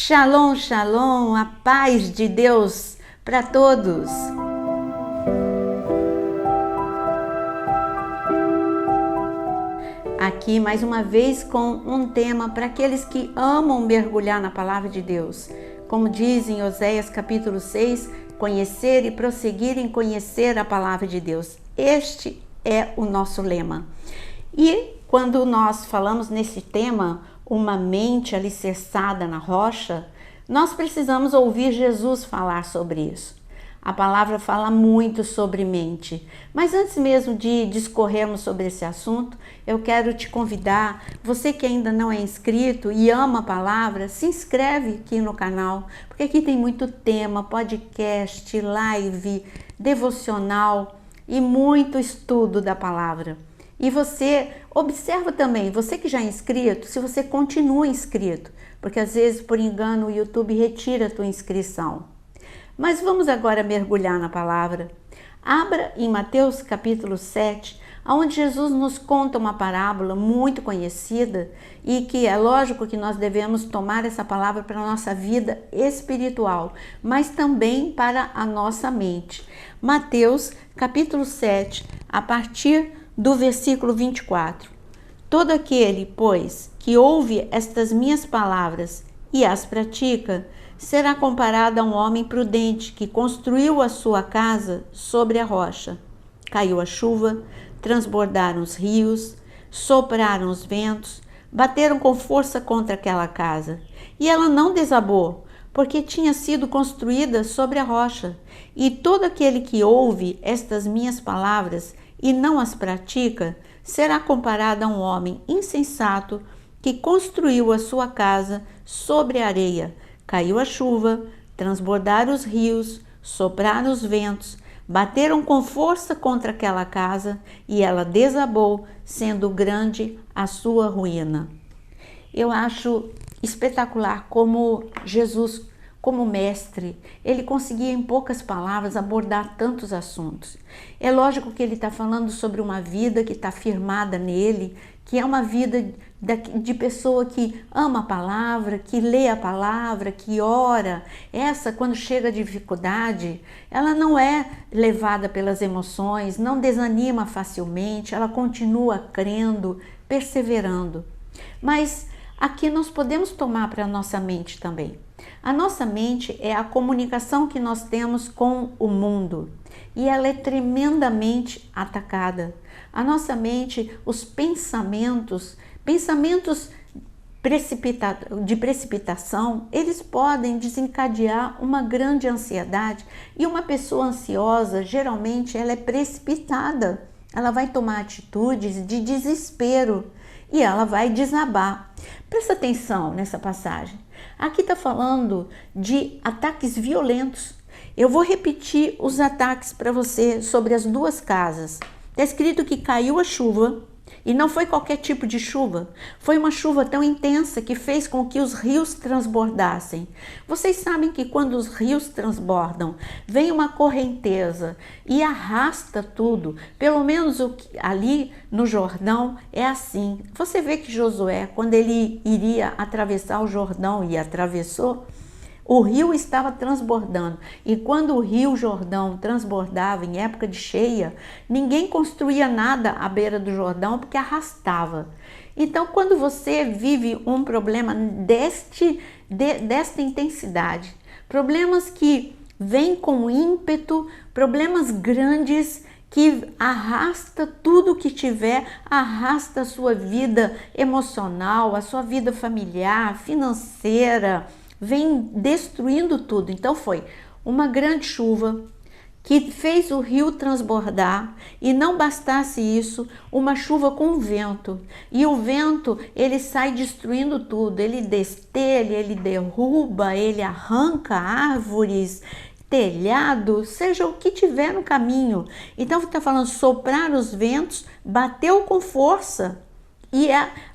Shalom, shalom, a paz de Deus para todos. Aqui mais uma vez com um tema para aqueles que amam mergulhar na palavra de Deus. Como diz em Oséias capítulo 6, conhecer e prosseguir em conhecer a palavra de Deus. Este é o nosso lema. E quando nós falamos nesse tema, uma mente alicerçada na rocha, nós precisamos ouvir Jesus falar sobre isso. A palavra fala muito sobre mente, mas antes mesmo de discorrermos sobre esse assunto, eu quero te convidar, você que ainda não é inscrito e ama a palavra, se inscreve aqui no canal, porque aqui tem muito tema, podcast, live, devocional e muito estudo da palavra. E você observa também, você que já é inscrito, se você continua inscrito, porque às vezes por engano o YouTube retira a tua inscrição. Mas vamos agora mergulhar na palavra. Abra em Mateus capítulo 7, onde Jesus nos conta uma parábola muito conhecida e que é lógico que nós devemos tomar essa palavra para a nossa vida espiritual, mas também para a nossa mente. Mateus capítulo 7, a partir do versículo 24. Todo aquele, pois, que ouve estas minhas palavras e as pratica, será comparado a um homem prudente que construiu a sua casa sobre a rocha. Caiu a chuva, transbordaram os rios, sopraram os ventos, bateram com força contra aquela casa. E ela não desabou, porque tinha sido construída sobre a rocha. E todo aquele que ouve estas minhas palavras e não as pratica, será comparado a um homem insensato que construiu a sua casa sobre a areia. Caiu a chuva, transbordaram os rios, sopraram os ventos, bateram com força contra aquela casa e ela desabou, sendo grande a sua ruína. Eu acho espetacular como Jesus, como mestre, ele conseguia em poucas palavras abordar tantos assuntos. É lógico que ele está falando sobre uma vida que está firmada nele, que é uma vida de pessoa que ama a palavra, que lê a palavra, que ora. Essa, quando chega a dificuldade, ela não é levada pelas emoções, não desanima facilmente, ela continua crendo, perseverando. Mas aqui nós podemos tomar para a nossa mente também. A nossa mente é a comunicação que nós temos com o mundo e ela é tremendamente atacada. A nossa mente, os pensamentos de precipitação, eles podem desencadear uma grande ansiedade e uma pessoa ansiosa, geralmente, ela é precipitada. Ela vai tomar atitudes de desespero e ela vai desabar. Presta atenção nessa passagem. Aqui está falando de ataques violentos. Eu vou repetir os ataques para você sobre as duas casas. Está escrito que caiu a chuva e não foi qualquer tipo de chuva. Foi uma chuva tão intensa que fez com que os rios transbordassem. Vocês sabem que quando os rios transbordam, vem uma correnteza e arrasta tudo. Pelo menos ali no Jordão é assim. Você vê que Josué, quando ele iria atravessar o Jordão e atravessou, o rio estava transbordando e quando o rio Jordão transbordava em época de cheia, ninguém construía nada à beira do Jordão porque arrastava. Então, quando você vive um problema desta intensidade, problemas que vêm com ímpeto, problemas grandes que arrasta tudo que tiver, arrasta a sua vida emocional, a sua vida familiar, financeira, vem destruindo tudo. Então foi uma grande chuva que fez o rio transbordar e não bastasse isso, uma chuva com vento. E o vento, ele sai destruindo tudo, ele destelha, ele derruba, ele arranca árvores, telhado, seja o que tiver no caminho. Então está falando soprar os ventos, bateu com força. E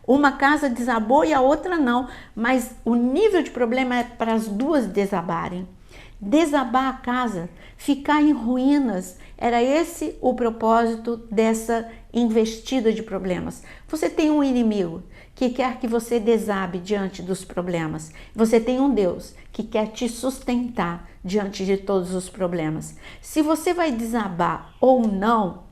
uma casa desabou e a outra não, mas o nível de problema é para as duas desabarem. Desabar a casa, ficar em ruínas, era esse o propósito dessa investida de problemas. Você tem um inimigo que quer que você desabe diante dos problemas. Você tem um Deus que quer te sustentar diante de todos os problemas. Se você vai desabar ou não,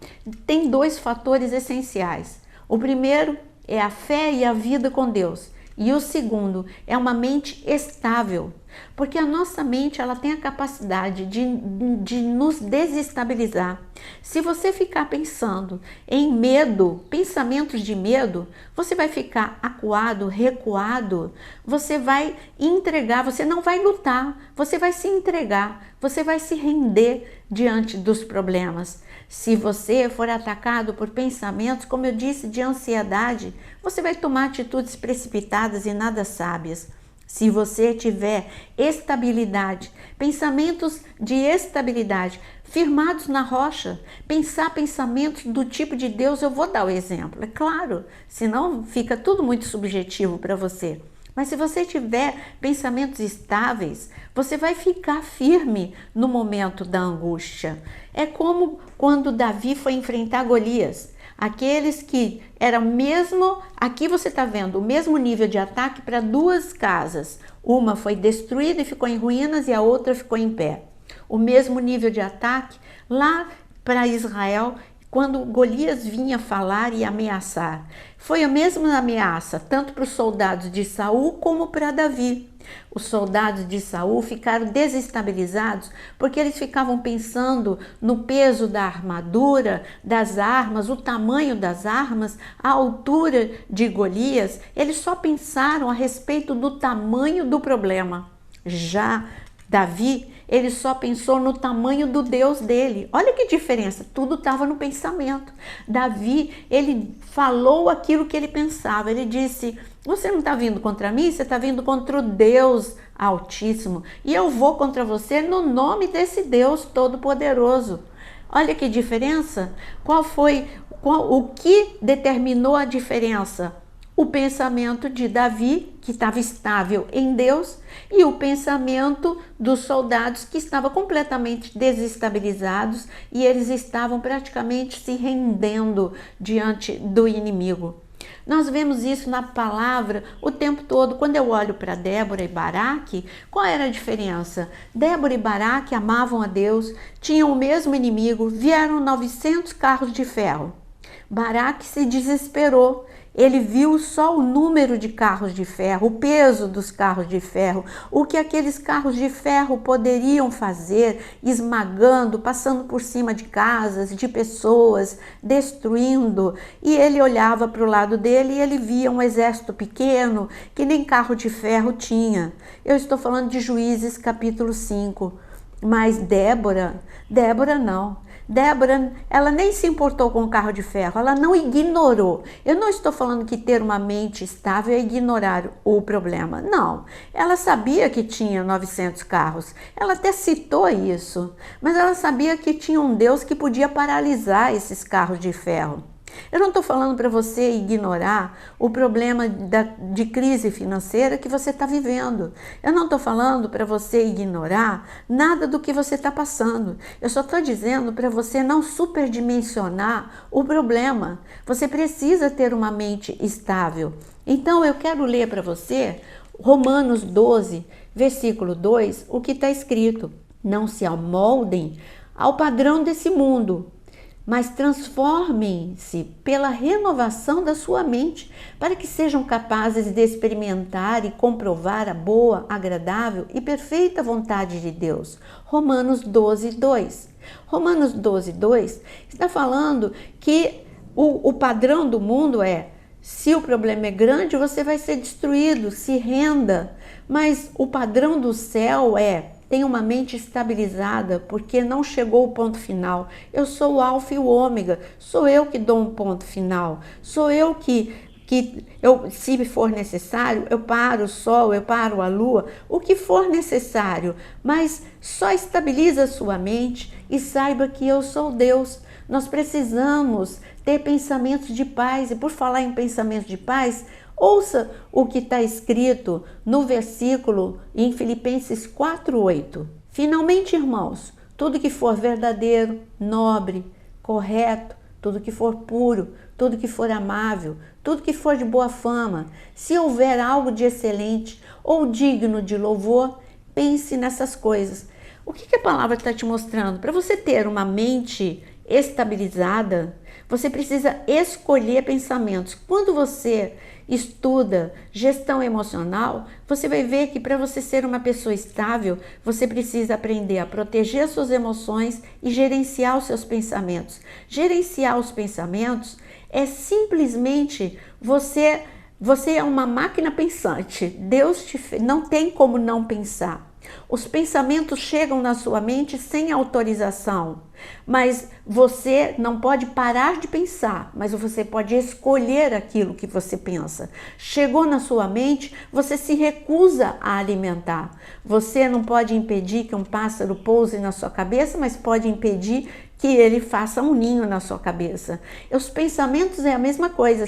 tem dois fatores essenciais. O primeiro é a fé e a vida com Deus. E o segundo é uma mente estável, porque a nossa mente ela tem a capacidade de nos desestabilizar. Se você ficar pensando em medo, pensamentos de medo, você vai ficar acuado, recuado, você vai entregar, você não vai lutar, você vai se entregar, você vai se render diante dos problemas. Se você for atacado por pensamentos, como eu disse, de ansiedade, você vai tomar atitudes precipitadas e nada sábias. Se você tiver estabilidade, pensamentos de estabilidade, firmados na rocha, pensar pensamentos do tipo de Deus, eu vou dar o exemplo, é claro, senão fica tudo muito subjetivo para você. Mas se você tiver pensamentos estáveis, você vai ficar firme no momento da angústia. É como quando Davi foi enfrentar Golias. Aqueles que eram mesmo, aqui você está vendo o mesmo nível de ataque para duas casas. Uma foi destruída e ficou em ruínas e a outra ficou em pé. O mesmo nível de ataque lá para Israel, quando Golias vinha falar e ameaçar. Foi a mesma ameaça, tanto para os soldados de Saul como para Davi. Os soldados de Saul ficaram desestabilizados porque eles ficavam pensando no peso da armadura, das armas, o tamanho das armas, a altura de Golias. Eles só pensaram a respeito do tamanho do problema. Já Davi, ele só pensou no tamanho do Deus dele. Olha que diferença, tudo estava no pensamento. Davi, ele falou aquilo que ele pensava. Ele disse, você não está vindo contra mim, você está vindo contra o Deus Altíssimo. E eu vou contra você no nome desse Deus Todo-Poderoso. Olha que diferença. O que determinou a diferença? O pensamento de Davi, que estava estável em Deus, e o pensamento dos soldados, que estavam completamente desestabilizados e eles estavam praticamente se rendendo diante do inimigo. Nós vemos isso na palavra o tempo todo. Quando eu olho para Débora e Baraque, qual era a diferença? Débora e Baraque amavam a Deus, tinham o mesmo inimigo, vieram 900 carros de ferro. Baraque se desesperou. Ele viu só o número de carros de ferro, o peso dos carros de ferro, o que aqueles carros de ferro poderiam fazer, esmagando, passando por cima de casas, de pessoas, destruindo. E ele olhava para o lado dele e ele via um exército pequeno que nem carro de ferro tinha. Eu estou falando de Juízes capítulo 5. Mas Débora não. Débora, ela nem se importou com o carro de ferro, ela não ignorou. Eu não estou falando que ter uma mente estável é ignorar o problema, não. Ela sabia que tinha 900 carros, ela até citou isso, mas ela sabia que tinha um Deus que podia paralisar esses carros de ferro. Eu não estou falando para você ignorar o problema de crise financeira que você está vivendo. Eu não estou falando para você ignorar nada do que você está passando. Eu só estou dizendo para você não superdimensionar o problema. Você precisa ter uma mente estável. Então eu quero ler para você Romanos 12, versículo 2, o que está escrito. Não se amoldem ao padrão desse mundo, mas transformem-se pela renovação da sua mente, para que sejam capazes de experimentar e comprovar a boa, agradável e perfeita vontade de Deus. Romanos 12, 2. Romanos 12, 2 está falando que o padrão do mundo é: se o problema é grande, você vai ser destruído, se renda. Mas o padrão do céu é: tenha uma mente estabilizada, porque não chegou o ponto final. Eu sou o alfa e o ômega, sou eu que dou um ponto final, sou eu que se for necessário, eu paro o sol, eu paro a lua, o que for necessário, mas só estabiliza a sua mente e saiba que eu sou Deus. Nós precisamos ter pensamentos de paz, e por falar em pensamentos de paz, ouça o que está escrito no versículo em Filipenses 4:8. Finalmente, irmãos, tudo que for verdadeiro, nobre, correto, tudo que for puro, tudo que for amável, tudo que for de boa fama, se houver algo de excelente ou digno de louvor, pense nessas coisas. O que a palavra está te mostrando? Para você ter uma mente estabilizada, você precisa escolher pensamentos. Quando você estuda gestão emocional, você vai ver que para você ser uma pessoa estável, você precisa aprender a proteger suas emoções e gerenciar os seus pensamentos. Gerenciar os pensamentos é simplesmente você é uma máquina pensante. Deus não tem como não pensar. Os pensamentos chegam na sua mente sem autorização, mas você não pode parar de pensar, mas você pode escolher aquilo que você pensa. Chegou na sua mente, você se recusa a alimentar. Você não pode impedir que um pássaro pouse na sua cabeça, mas pode impedir que ele faça um ninho na sua cabeça. Os pensamentos é a mesma coisa,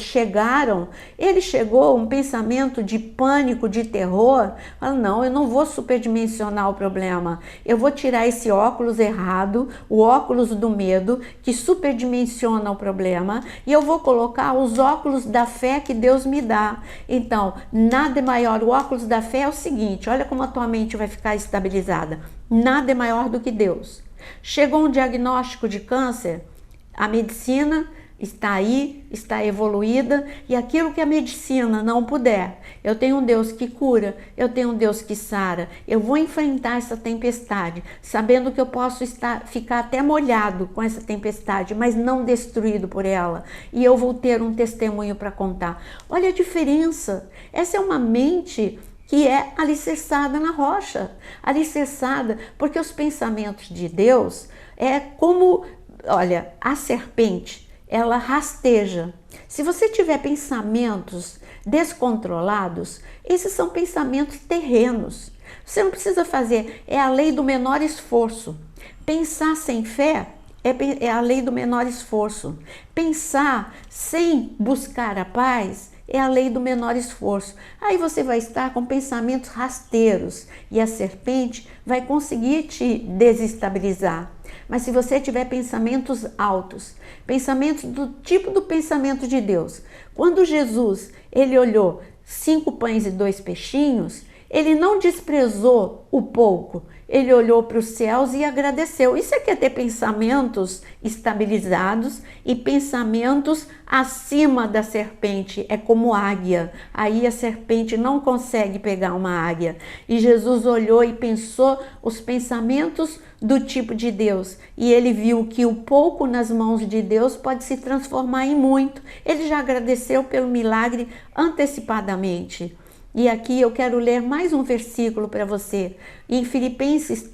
ele chegou um pensamento de pânico, de terror, fala, não, eu não vou superdimensionar o problema, eu vou tirar esse óculos errado, o óculos do medo, que superdimensiona o problema, e eu vou colocar os óculos da fé que Deus me dá. Então, nada é maior, o óculos da fé é o seguinte, olha como a tua mente vai ficar estabilizada, nada é maior do que Deus. Chegou um diagnóstico de câncer, a medicina está aí, está evoluída, e aquilo que a medicina não puder, eu tenho um Deus que cura, eu tenho um Deus que sara, eu vou enfrentar essa tempestade, sabendo que eu posso ficar até molhado com essa tempestade, mas não destruído por ela, e eu vou ter um testemunho para contar. Olha a diferença, essa é uma mente que é alicerçada na rocha, alicerçada, porque os pensamentos de Deus é como, olha, a serpente, ela rasteja. Se você tiver pensamentos descontrolados, esses são pensamentos terrenos. Você não precisa fazer, é a lei do menor esforço. Pensar sem fé é a lei do menor esforço. Pensar sem buscar a paz é a lei do menor esforço. Aí você vai estar com pensamentos rasteiros e a serpente vai conseguir te desestabilizar. Mas se você tiver pensamentos altos, pensamentos do tipo do pensamento de Deus, quando Jesus ele olhou 5 pães e 2 peixinhos, ele não desprezou o pouco, ele olhou para os céus e agradeceu. Isso é que é ter pensamentos estabilizados e pensamentos acima da serpente, é como águia. Aí a serpente não consegue pegar uma águia. E Jesus olhou e pensou os pensamentos do tipo de Deus. E ele viu que o pouco nas mãos de Deus pode se transformar em muito. Ele já agradeceu pelo milagre antecipadamente. E aqui eu quero ler mais um versículo para você. Em Filipenses,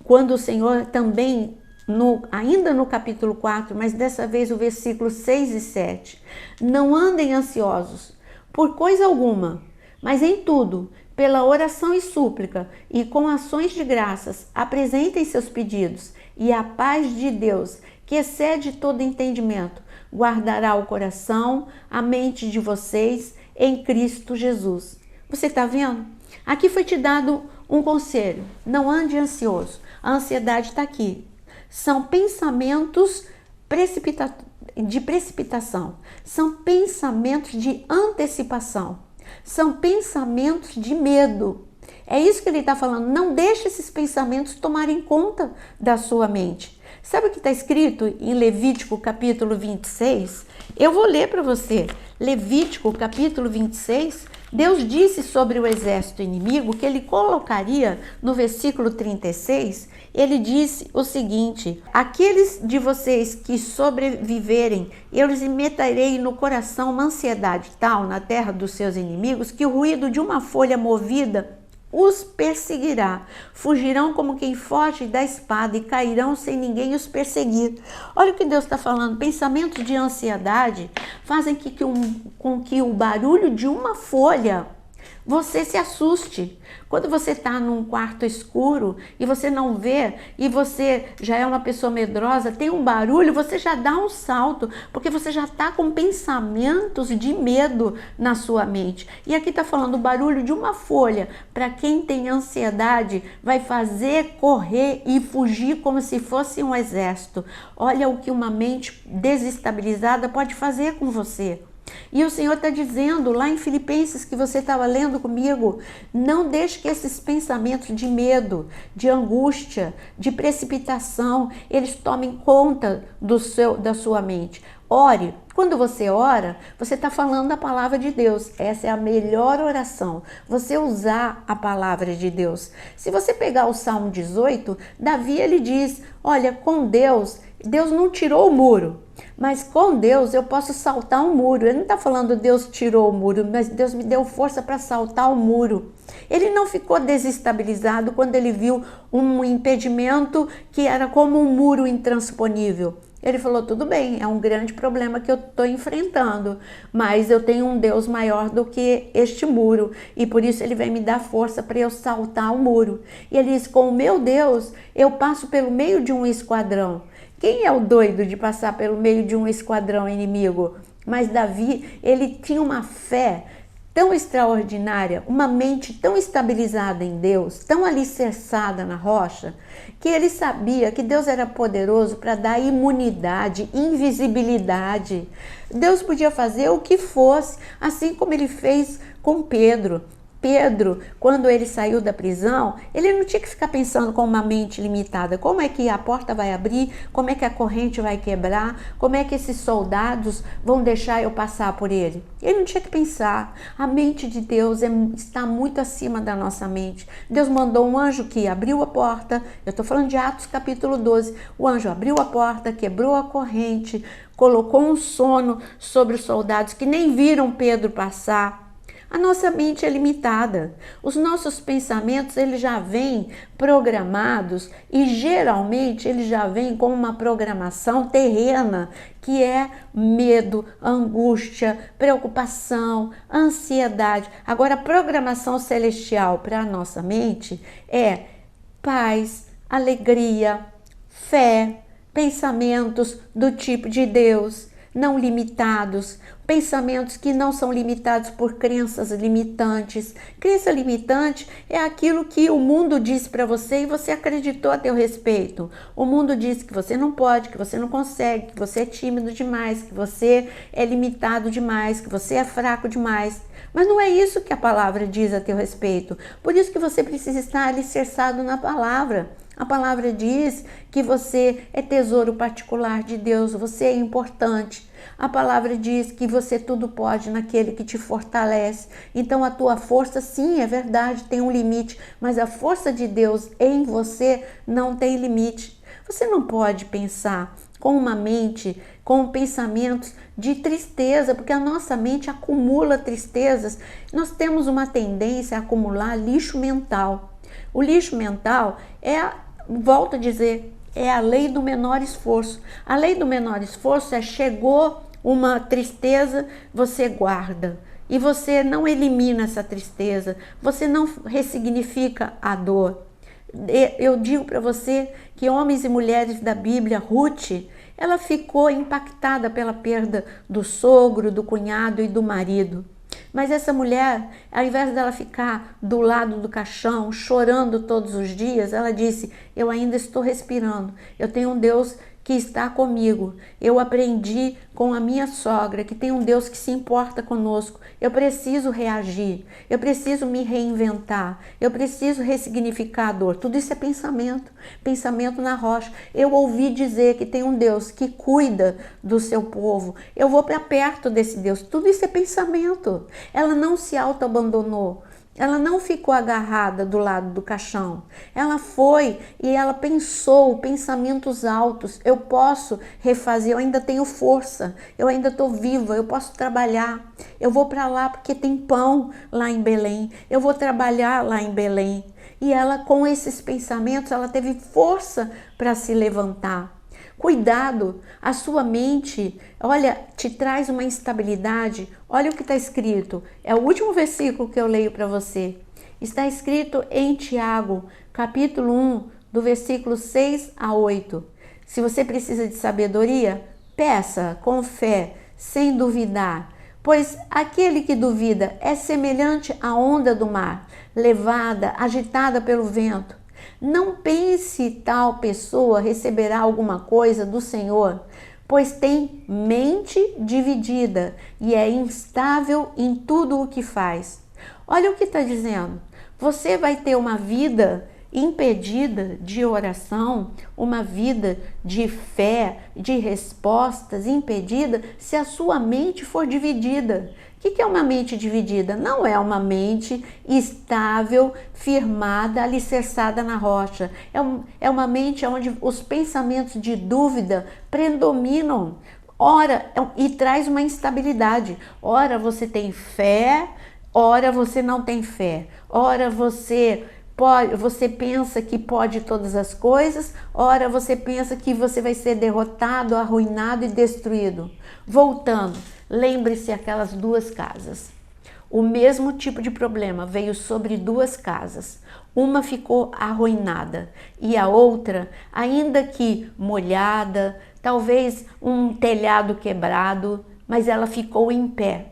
quando o Senhor também, ainda no capítulo 4, mas dessa vez o versículo 6 e 7. Não andem ansiosos por coisa alguma, mas em tudo, pela oração e súplica e com ações de graças, apresentem seus pedidos e a paz de Deus, que excede todo entendimento, guardará o coração, a mente de vocês em Cristo Jesus. Você está vendo? Aqui foi te dado um conselho. Não ande ansioso. A ansiedade está aqui. São pensamentos de precipitação. São pensamentos de antecipação. São pensamentos de medo. É isso que ele está falando. Não deixe esses pensamentos tomarem conta da sua mente. Sabe o que está escrito em Levítico capítulo 26? Eu vou ler para você. Levítico capítulo 26, Deus disse sobre o exército inimigo que ele colocaria no versículo 36, ele disse o seguinte: aqueles de vocês que sobreviverem, eu lhes meterei no coração uma ansiedade tal na terra dos seus inimigos que o ruído de uma folha movida os perseguirá, fugirão como quem foge da espada e cairão sem ninguém os perseguir. Olha o que Deus está falando, pensamentos de ansiedade fazem com que o barulho de uma folha você se assuste. Quando você está num quarto escuro e você não vê, e você já é uma pessoa medrosa, tem um barulho, você já dá um salto, porque você já está com pensamentos de medo na sua mente. E aqui está falando o barulho de uma folha. Para quem tem ansiedade, vai fazer correr e fugir como se fosse um exército. Olha o que uma mente desestabilizada pode fazer com você. E o Senhor está dizendo lá em Filipenses, que você estava lendo comigo, não deixe que esses pensamentos de medo, de angústia, de precipitação, eles tomem conta da sua mente. Ore. Quando você ora, você está falando a palavra de Deus. Essa é a melhor oração, você usar a palavra de Deus. Se você pegar o Salmo 18, Davi ele diz, olha, com Deus não tirou o muro, mas com Deus eu posso saltar um muro. Ele não está falando Deus tirou o muro, mas Deus me deu força para saltar o muro. Ele não ficou desestabilizado quando ele viu um impedimento que era como um muro intransponível. Ele falou, tudo bem, é um grande problema que eu estou enfrentando, mas eu tenho um Deus maior do que este muro, e por isso ele vai me dar força para eu saltar o muro. E ele diz, com o meu Deus, eu passo pelo meio de um esquadrão. Quem é o doido de passar pelo meio de um esquadrão inimigo? Mas Davi, ele tinha uma fé tão extraordinária, uma mente tão estabilizada em Deus, tão alicerçada na rocha, que ele sabia que Deus era poderoso para dar imunidade, invisibilidade. Deus podia fazer o que fosse, assim como ele fez com Pedro. Pedro, quando ele saiu da prisão, ele não tinha que ficar pensando com uma mente limitada. Como é que a porta vai abrir? Como é que a corrente vai quebrar? Como é que esses soldados vão deixar eu passar por ele? Ele não tinha que pensar. A mente de Deus está muito acima da nossa mente. Deus mandou um anjo que abriu a porta. Eu estou falando de Atos capítulo 12. O anjo abriu a porta, quebrou a corrente, colocou um sono sobre os soldados que nem viram Pedro passar. A nossa mente é limitada, os nossos pensamentos eles já vêm programados e geralmente eles já vêm com uma programação terrena, que é medo, angústia, preocupação, ansiedade. Agora, a programação celestial para a nossa mente é paz, alegria, fé, pensamentos do tipo de Deus, não limitados, pensamentos que não são limitados por crenças limitantes. Crença limitante é aquilo que o mundo disse para você e você acreditou a teu respeito. O mundo disse que você não pode, que você não consegue, que você é tímido demais, que você é limitado demais, que você é fraco demais. Mas não é isso que a palavra diz a teu respeito. Por isso que você precisa estar alicerçado na palavra. A palavra diz que você é tesouro particular de Deus, você é importante. A palavra diz que você tudo pode naquele que te fortalece. Então a tua força, sim, é verdade, tem um limite, mas a força de Deus em você não tem limite. Você não pode pensar com uma mente, com pensamentos de tristeza, porque a nossa mente acumula tristezas. Nós temos uma tendência a acumular lixo mental. O lixo mental volto a dizer, é a lei do menor esforço. A lei do menor esforço é chegou uma tristeza, você guarda. E você não elimina essa tristeza, você não ressignifica a dor. Eu digo para você que homens e mulheres da Bíblia, Ruth, ela ficou impactada pela perda do sogro, do cunhado e do marido. Mas essa mulher, ao invés dela ficar do lado do caixão, chorando todos os dias, ela disse, eu ainda estou respirando, eu tenho um Deus que está comigo. Eu aprendi com a minha sogra que tem um Deus que se importa conosco. Eu preciso reagir, eu preciso me reinventar, eu preciso ressignificar a dor. Tudo isso é pensamento, pensamento na rocha. Eu ouvi dizer que tem um Deus que cuida do seu povo. Eu vou para perto desse Deus. Tudo isso é pensamento. Ela não se auto-abandonou. Ela não ficou agarrada do lado do caixão. Ela foi e ela pensou pensamentos altos. Eu posso refazer, eu ainda tenho força, eu ainda estou viva, eu posso trabalhar. Eu vou para lá porque tem pão lá em Belém. Eu vou trabalhar lá em Belém. E ela, com esses pensamentos, ela teve força para se levantar. Cuidado, a sua mente, olha, te traz uma instabilidade. Olha o que está escrito, é o último versículo que eu leio para você. Está escrito em Tiago, capítulo 1, do versículo 6 a 8. Se você precisa de sabedoria, peça com fé, sem duvidar. Pois aquele que duvida é semelhante à onda do mar, levada, agitada pelo vento. Não pense tal pessoa receberá alguma coisa do Senhor, pois tem mente dividida e é instável em tudo o que faz. Olha o que está dizendo. Você vai ter uma vida impedida de oração, uma vida de fé, de respostas impedida, se a sua mente for dividida. O que é uma mente dividida? Não é uma mente estável, firmada, alicerçada na rocha. É uma mente onde os pensamentos de dúvida predominam. Ora, e traz uma instabilidade. Ora você tem fé, ora você não tem fé. Ora você pensa que pode todas as coisas, ora você pensa que você vai ser derrotado, arruinado e destruído. Voltando, lembre-se aquelas duas casas. O mesmo tipo de problema veio sobre duas casas. Uma ficou arruinada e a outra, ainda que molhada, talvez um telhado quebrado, mas ela ficou em pé.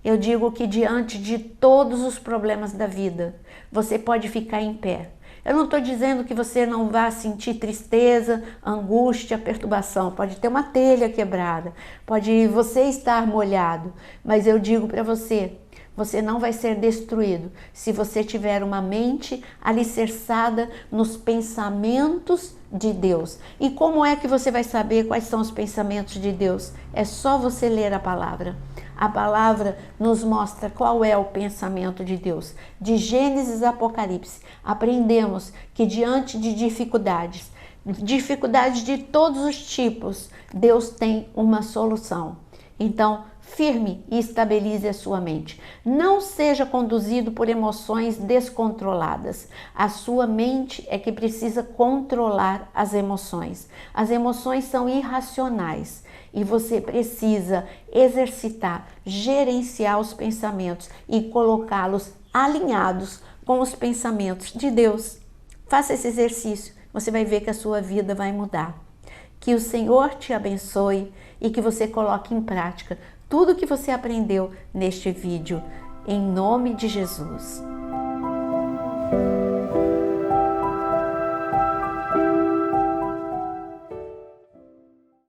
Eu digo que diante de todos os problemas da vida, você pode ficar em pé. Eu não estou dizendo que você não vá sentir tristeza, angústia, perturbação. Pode ter uma telha quebrada, pode você estar molhado, mas eu digo para você, você não vai ser destruído se você tiver uma mente alicerçada nos pensamentos de Deus. E como é que você vai saber quais são os pensamentos de Deus? É só você ler a palavra. A palavra nos mostra qual é o pensamento de Deus. De Gênesis a Apocalipse, aprendemos que diante de dificuldades de todos os tipos, Deus tem uma solução. Então, firme e estabilize a sua mente. Não seja conduzido por emoções descontroladas. A sua mente é que precisa controlar as emoções. As emoções são irracionais e você precisa exercitar, gerenciar os pensamentos e colocá-los alinhados com os pensamentos de Deus. Faça esse exercício, você vai ver que a sua vida vai mudar. Que o Senhor te abençoe e que você coloque em prática tudo que você aprendeu neste vídeo, em nome de Jesus.